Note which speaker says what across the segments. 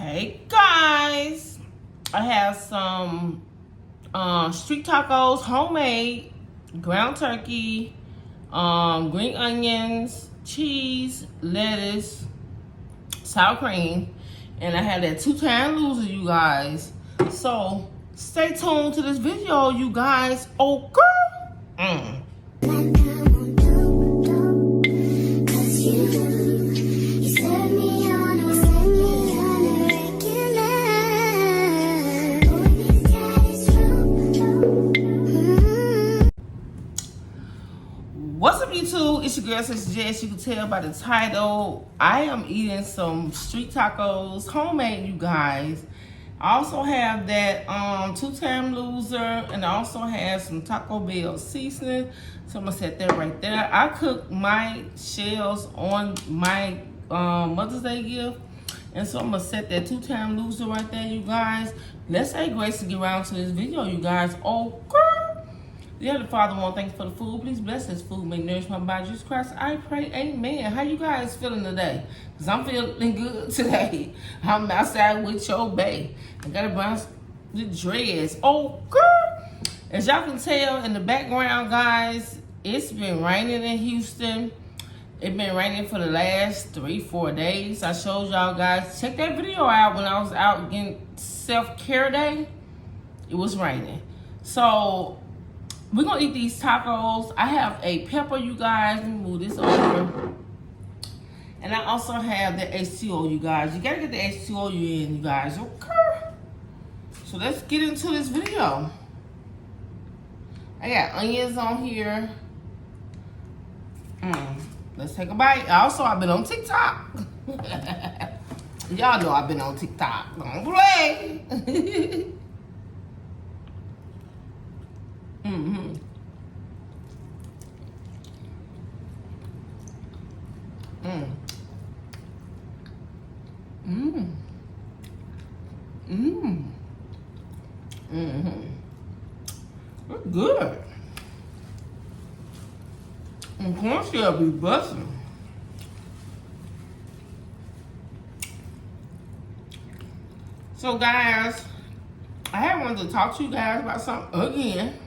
Speaker 1: Hey guys, I have some street tacos, homemade, ground turkey, green onions, cheese, lettuce, sour cream, and I had that 2-time loser, you guys. So stay tuned to this video, you guys. Oh girl. What's up, YouTube? It's your girl, Sister Jess. You can tell by the title, I am eating some street tacos, homemade, you guys. I also have that 2-time loser, and I also have some Taco Bell seasoning. So I'm gonna set that right there. I cooked my shells on my Mother's Day gift, and so I'm gonna set that 2-time loser right there, you guys. Let's say grace to get around to this video, you guys. Oh, girl. Dear the Father, I want to thank you for the food. Please bless this food. May nourish my body. Jesus Christ, I pray. Amen. How you guys feeling today? Because I'm feeling good today. I'm outside with your bae. I got to burn the dreads. Oh, girl. As y'all can tell in the background, guys, it's been raining in Houston. It's been raining for the last 3-4 days. I showed y'all guys. Check that video out when I was out getting self-care day. It was raining. So we're gonna eat these tacos. I have a pepper, you guys. Let me move this over. And I also have the H2O, you guys. You gotta get the H2O in, you guys. Okay. So let's get into this video. I got onions on here. Let's take a bite. Also, I've been on TikTok. Y'all know I've been on TikTok. Don't play. Mm. That's good. And corn shell be busting. So guys, I had wanted to talk to you guys about something again.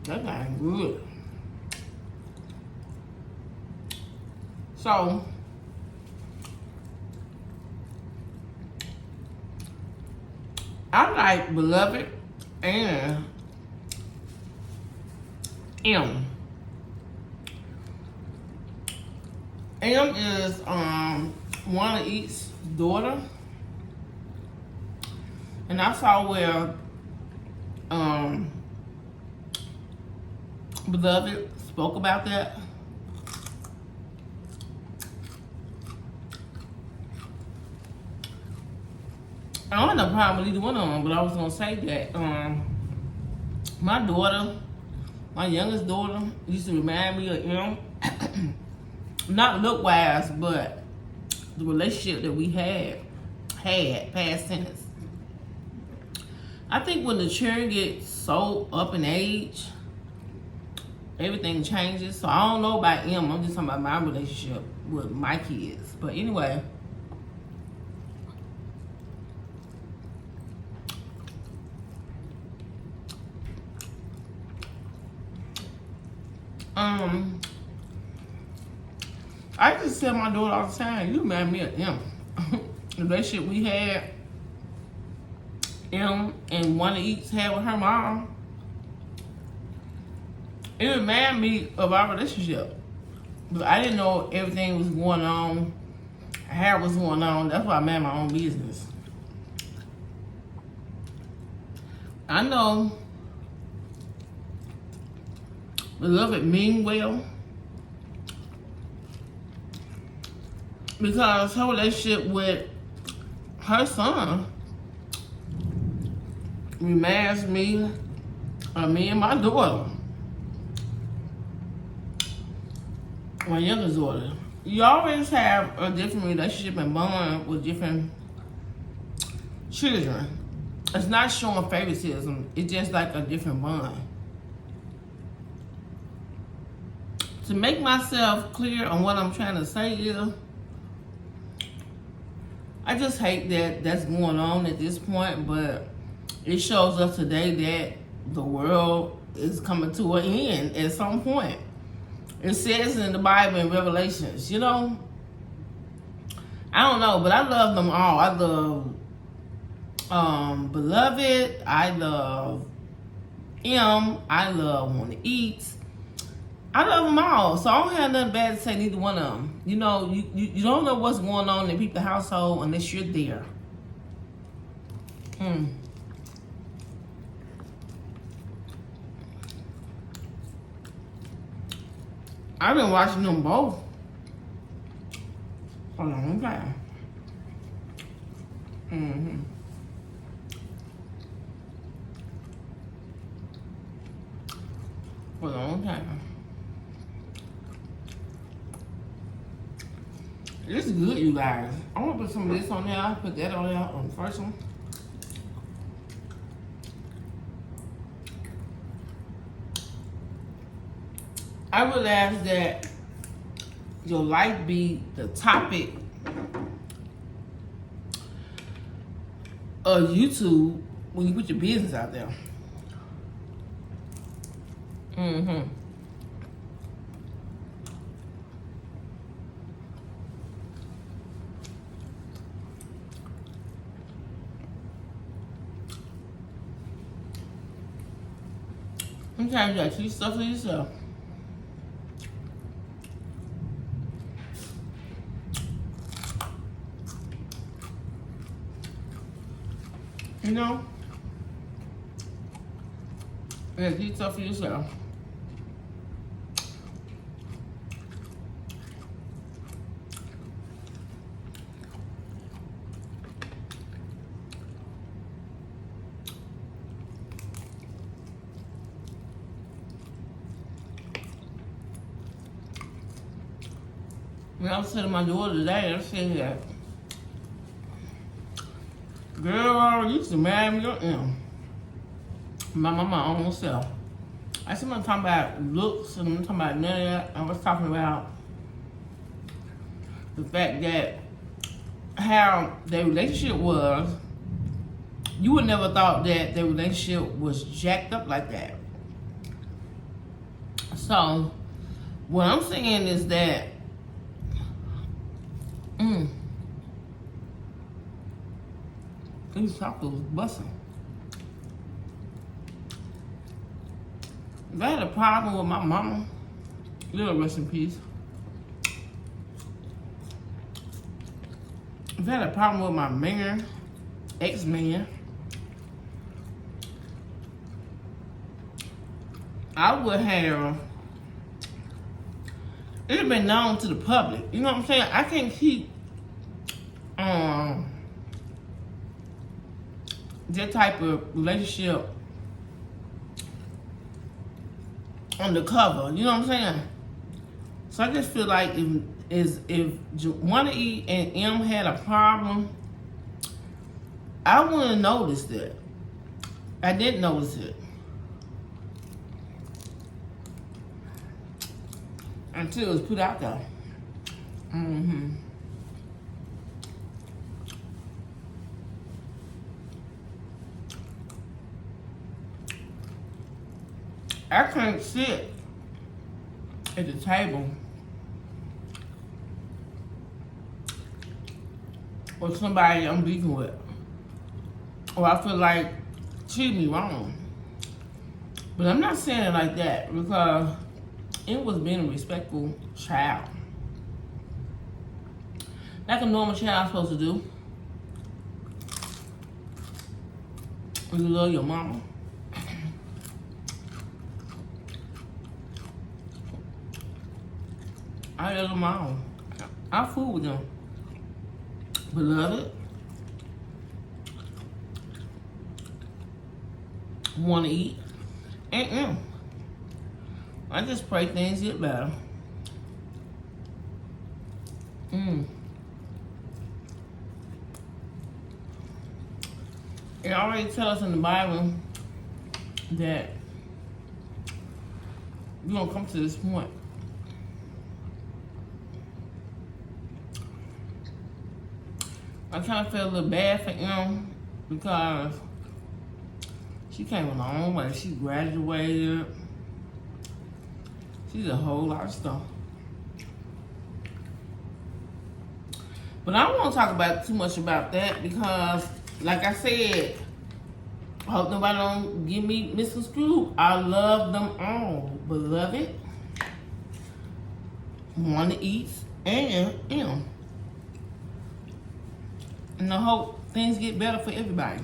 Speaker 1: That got good. So I like Beloved and M. M is Juanaeat's daughter. And I saw where Beloved spoke about that. I don't have no problem with either one of them, but I was gonna say that my daughter, my youngest daughter, used to remind me of him. Not look wise, but the relationship that we had past tense. I think when the children get so up in age, everything changes. So I don't know about him. I'm just talking about my relationship with my kids. But anyway, I just tell my daughter all the time, you remind me of him. The relationship we had, him and Juanaeat had with her mom, it reminded me of our relationship. But I didn't know everything was going on, how it was going on. That's why I made my own business. I know Beloved mean well, because her relationship with her son reminds me of me and my daughter, my youngest daughter. You always have a different relationship and bond with different children. It's not showing favoritism. It's just like a different bond. to make myself clear on what I'm trying to say is, I just hate that that's going on at this point, but it shows us today that the world is coming to an end at some point. It says in the Bible in Revelations, you know, I don't know, but I love them all. I love Beloved, I love M, I love Juanaeat. I love them all, so I don't have nothing bad to say neither one of them. You know, you don't know what's going on in people's household unless you're there. I've been watching them both for a long time. For a long time. This is good, you guys. I want to put some of this on there. I'll put that on there on the first one. I would ask that your life be the topic of YouTube when you put your business out there. Sometimes you gotta keep stuff for yourself. You know? You gotta keep stuff for yourself. When I was telling my daughter today, I said that, girl, you used to marry me up my own self. I said, I'm not talking about looks and I'm talking about none of that. I was talking about the fact that how their relationship was. You would never thought that their relationship was jacked up like that. So, what I'm saying is that these tacos was busting. If I had a problem with my mama, little rest in peace. If I had a problem with my man, ex-man, I would have, it would have been known to the public. You know what I'm saying? I can't keep that type of relationship undercover. You know what I'm saying? So I just feel like if Juanaeat and M had a problem, I wouldn't have noticed it. I didn't notice it until it was put out there. I can't sit at the table with somebody I'm beefing with, or I feel like treat me wrong. But I'm not saying it like that because it was being a respectful child, like a normal child supposed to do. You love your mama. I love them all. I fool with them. Beloved, Juanaeat, and I just pray things get better. It already tells us in the Bible that you're gonna come to this point I kind of feel a little bad for him because she came a long way. She graduated. She did a whole lot of stuff. But I don't want to talk about too much about that because, like I said, I hope nobody don't give me misconstrued. I love them all. Beloved, Juanaeat, and M. And I hope things get better for everybody.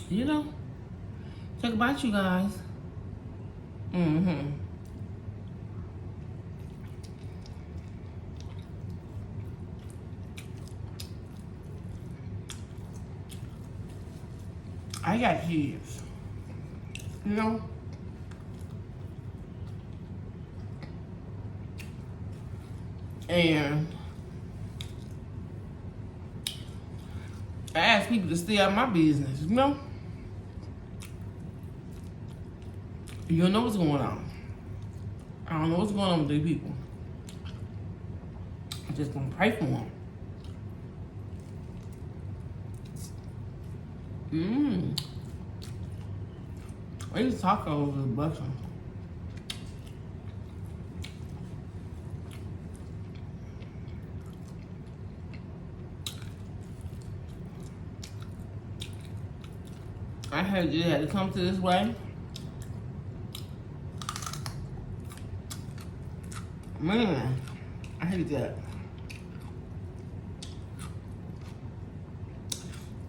Speaker 1: You know? Think about you guys. I got kids. You know? And I ask people to stay out of my business, you know? You don't know what's going on. I don't know what's going on with these people. I'm just gonna pray for them. These tacos are busting. I heard you had to come to this way. Man, I hate that.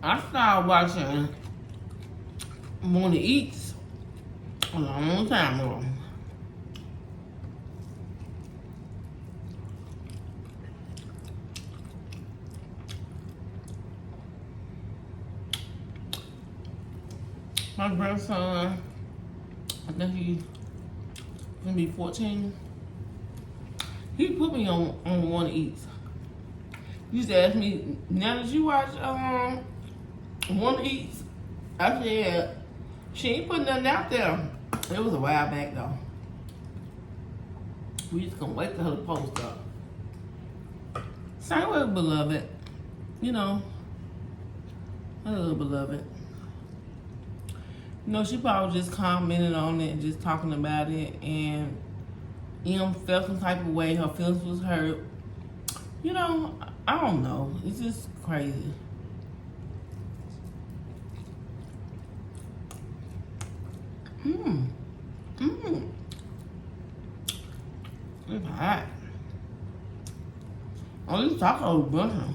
Speaker 1: I started watching M Juanaeat a long time ago. My grandson, I think he's gonna be 14. He put me on Juanaeat. He used to ask me, now did you watch Juanaeat? I said, she ain't putting nothing out there. It was a while back though. We just gonna wait till her to post up. Same with Beloved. You know, I love Beloved. You know, she probably just commented on it and just talking about it, and M felt some type of way, her feelings was hurt. You know, I don't know. It's just crazy. It's hot. Oh, these tacos busting.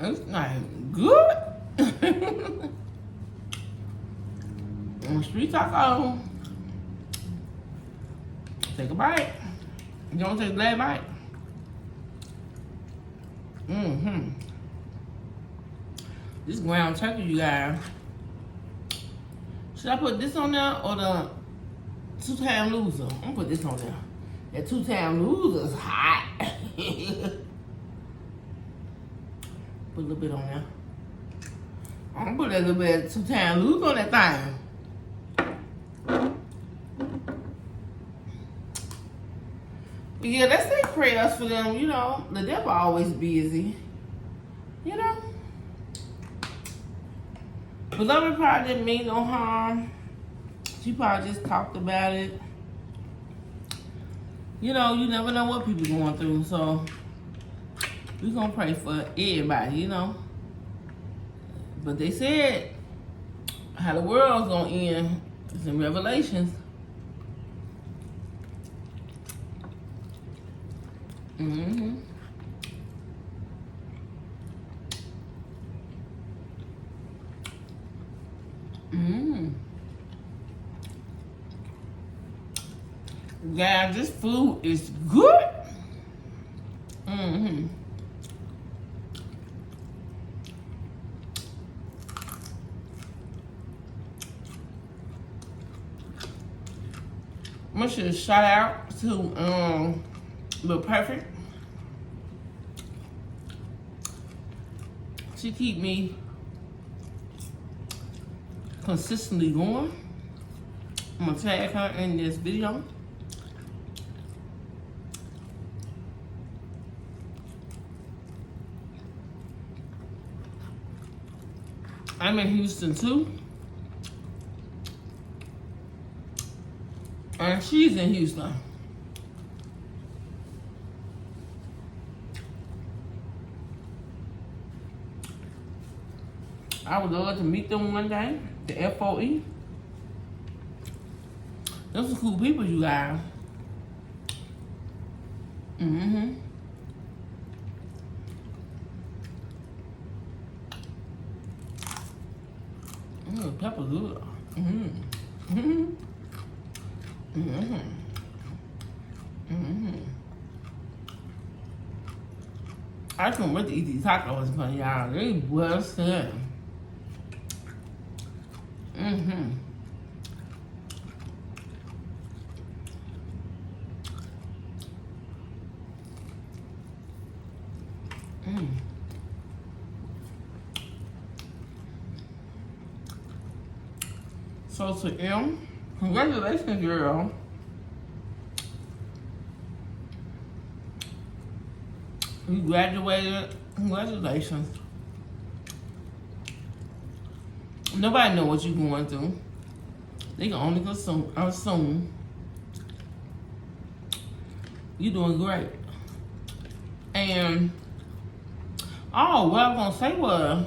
Speaker 1: It's not good. On street taco, take a bite. You don't take a last bite. This ground turkey, you guys. Should I put this on there or the two-time loser? I'm gonna put this on there. That two-time loser's hot. Put a little bit on there. I'm gonna put that little bit of two-time loser on that thing. But yeah, let's say prayers for them. You know, the devil always busy. You know? Beloved probably didn't mean no harm. She probably just talked about it. You know, you never know what people going through, so we're gonna pray for everybody, you know. But they said how the world's gonna end is in Revelations. Guys, this food is good. I'm gonna shoot a shout out to Look Perfect. She keep me consistently going. I'm gonna tag her in this video. I'm in Houston too. And she's in Houston. I would love to meet them one day. The FOE. Those are cool people, you guys. Mm-hmm. Pepper good. Mm-hmm. Mm-hmm. Mm-hmm. Mm-hmm. I can't wait to eat these tacos for y'all. They was good. Mm-hmm. Mm. So to M, congratulations, girl. You graduated. Congratulations. Nobody know what you're going through. They can only assume. You're doing great. And oh, what I was gonna say was,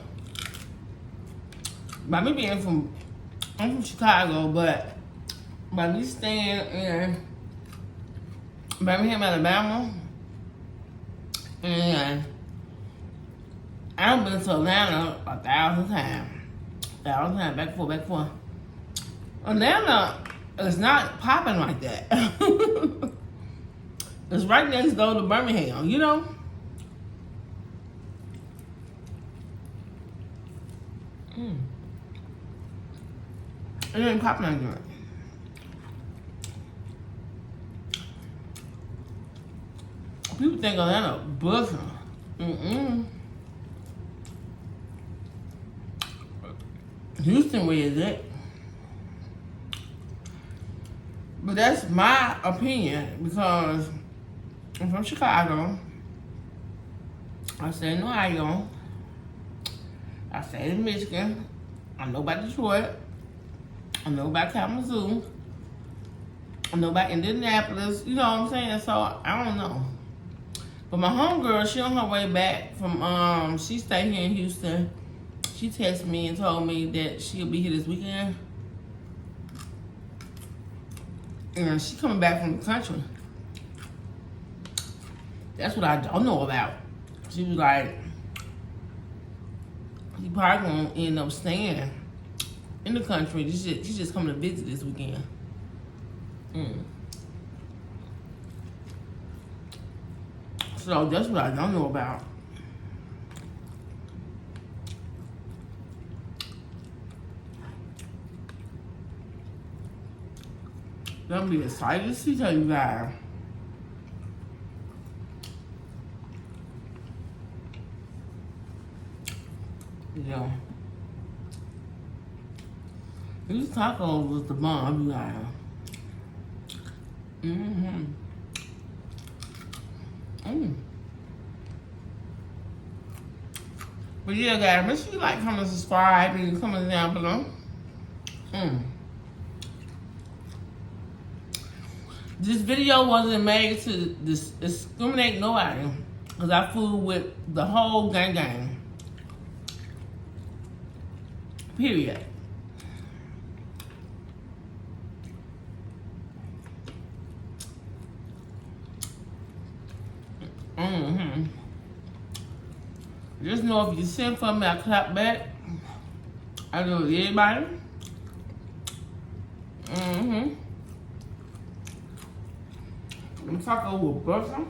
Speaker 1: by me being I'm from Chicago, but by me staying in Birmingham, Alabama, and I've been to Atlanta 1,000 times. 1,000 times, back and forth, back and forth. Atlanta is not popping like that. It's right next door to Birmingham, you know? It ain't popping like that. People think Atlanta buzzing. Houston, where is it? But that's my opinion because I'm from Chicago. I stay in Ohio. I stay in Michigan. I know about Detroit. I know about Kalamazoo. I know about Indianapolis. You know what I'm saying? So I don't know. But my homegirl, she on her way back from she stayed here in Houston. She texted me and told me that she'll be here this weekend. And she coming back from the country. That's what I don't know about. She was like, she probably gonna end up staying in the country. She's just coming to visit this weekend. So that's what I don't know about. I'm be excited to see you guys. Yeah. These tacos was the bomb, you guys. But yeah, guys, make sure you like, comment, subscribe, and comment down below. This video wasn't made to discriminate nobody, because I fool with the whole gang. Period. Just know if you send for me, I clap back. I do it with everybody. I'm talking with butter.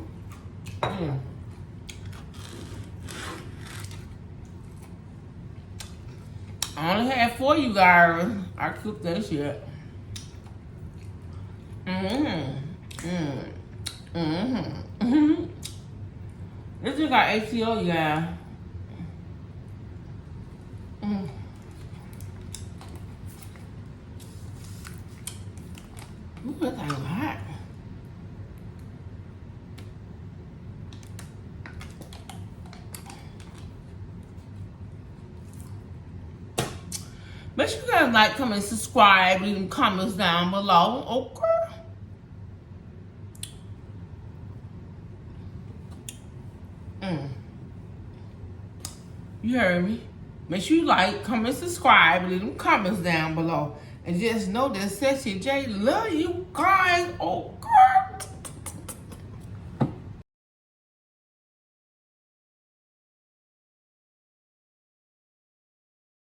Speaker 1: I only had 4 you guys. I cooked that shit. This just got ATO, yeah. Ooh, that thing hot. Make sure you guys like, comment, subscribe, leave them comments down below, okay? You heard me. Make sure you like, comment, subscribe, leave them comments down below. And just know that Sexy J love you guys, okay?